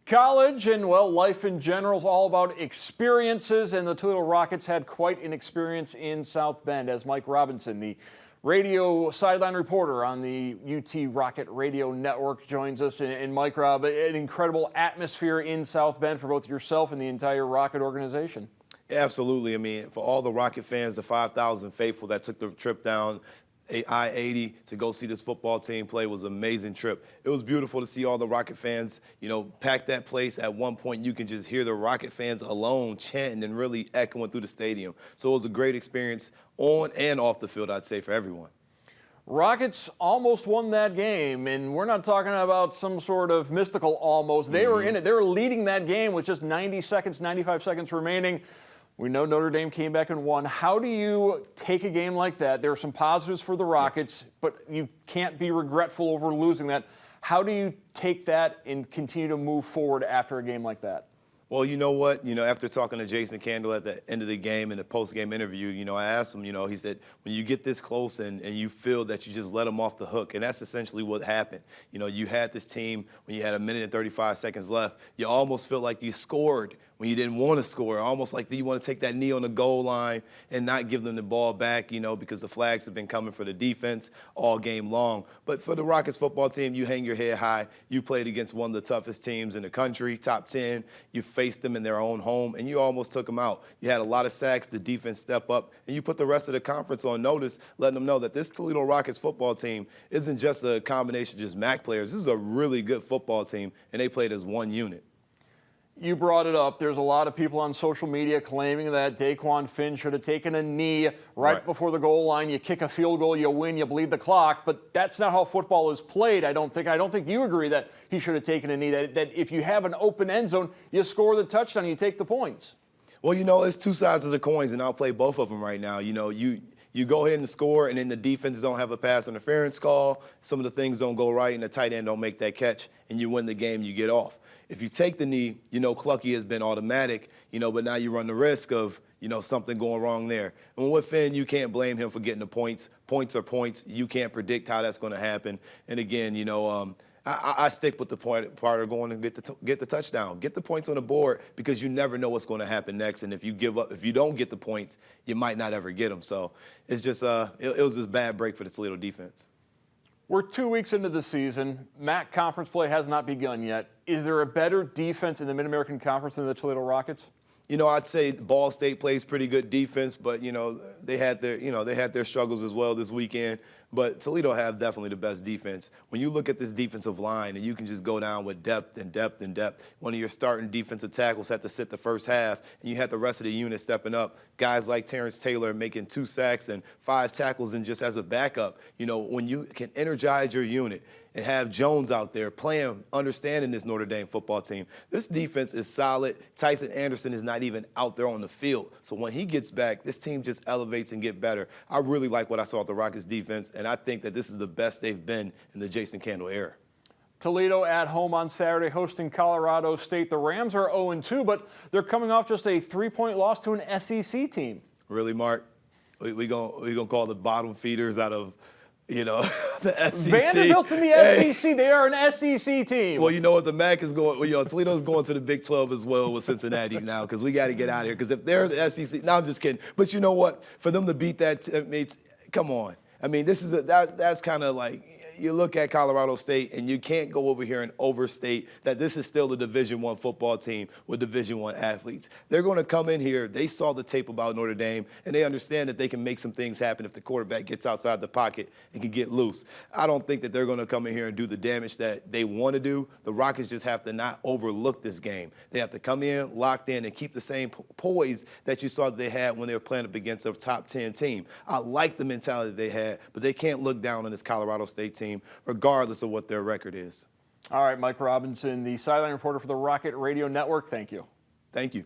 College and, well, life in general is all about experiences, and the Toledo Rockets had quite an experience in South Bend as Mike Robinson, the radio sideline reporter on the UT Rocket Radio Network, joins us. And Mike, Rob, an incredible atmosphere in South Bend for both yourself and the entire Rocket organization. Yeah, absolutely. I mean, for all the Rocket fans, the 5,000 faithful that took the trip down I-80 to go see this football team play was an amazing trip. It was beautiful to see all the Rocket fans, pack that place. At one point, you can just hear the Rocket fans alone chanting and really echoing through the stadium. So it was a great experience on and off the field, I'd say, for everyone. Rockets almost won that game, and we're not talking about some sort of mystical almost. They were in it. They were leading that game with just 90 seconds, 95 seconds remaining. We know Notre Dame came back and won. How do you take a game like that? There are some positives for the Rockets, but you can't be regretful over losing that. How do you take that and continue to move forward after a game like that? Well, you know what? After talking to Jason Candle at the end of the game in the post-game interview, I asked him, he said, when you get this close and you feel that you just let them off the hook, and that's essentially what happened. You had this team when you had 1 minute and 35 seconds left. You almost felt like you scored when you didn't want to score, almost like you want to take that knee on the goal line and not give them the ball back, because the flags have been coming for the defense all game long. But for the Rockets football team, you hang your head high. You played against one of the toughest teams in the country, top 10. You faced them in their own home, and you almost took them out. You had a lot of sacks. The defense stepped up, and you put the rest of the conference on notice, letting them know that this Toledo Rockets football team isn't just a combination of just MAC players. This is a really good football team, and they played as one unit. You brought it up. There's a lot of people on social media claiming that Daquan Finn should have taken a knee right before the goal line. You kick a field goal, you win, you bleed the clock. But that's not how football is played, I don't think. I don't think you agree that he should have taken a knee, that if you have an open end zone, you score the touchdown, you take the points. Well, it's two sides of the coins, and I'll play both of them right now. You go ahead and score, and then the defenses don't have a pass interference call. Some of the things don't go right, and the tight end don't make that catch, and you win the game, you get off. If you take the knee, Clucky has been automatic, but now you run the risk of, something going wrong there. And with Finn, you can't blame him for getting the points. Points are points. You can't predict how that's going to happen. And again, I stick with the part of going and get the touchdown. Get the points on the board, because you never know what's going to happen next. And if you give up, if you don't get the points, you might not ever get them. So it's just it was just a bad break for the Toledo defense. We're 2 weeks into the season. MAC conference play has not begun yet. Is there a better defense in the Mid-American Conference than the Toledo Rockets? I'd say Ball State plays pretty good defense, but they had their struggles as well this weekend. But Toledo have definitely the best defense. When you look at this defensive line, and you can just go down with depth and depth and depth. One of your starting defensive tackles had to sit the first half, and you had the rest of the unit stepping up. Guys like Terrence Taylor making 2 sacks and 5 tackles, and just as a backup, when you can energize your unit and have Jones out there playing, understanding this Notre Dame football team. This defense is solid. Tyson Anderson is not even out there on the field. So when he gets back, this team just elevates and get better. I really like what I saw at the Rockets defense, and I think that this is the best they've been in the Jason Candle era. Toledo at home on Saturday hosting Colorado State. The Rams are 0-2, but they're coming off just a 3-point loss to an SEC team. Really, Mark? We gonna call the bottom feeders out of the SEC. Vanderbilt's in the SEC. They are an SEC team. Well, you know what? The MAC is going, Toledo's going to the Big 12 as well with Cincinnati now, because we got to get out of here. Because if they're the SEC, no, I'm just kidding. But you know what? For them to beat that, come on. I mean, that's kind of like, you look at Colorado State, and you can't go over here and overstate that this is still a Division I football team with Division I athletes. They're going to come in here. They saw the tape about Notre Dame, and they understand that they can make some things happen if the quarterback gets outside the pocket and can get loose. I don't think that they're going to come in here and do the damage that they want to do. The Rockets just have to not overlook this game. They have to come in, locked in, and keep the same poise that you saw that they had when they were playing up against a top 10 team. I like the mentality they had, but they can't look down on this Colorado State team, regardless of what their record is. All right, Mike Robinson, the sideline reporter for the Rocket Radio Network. Thank you. Thank you.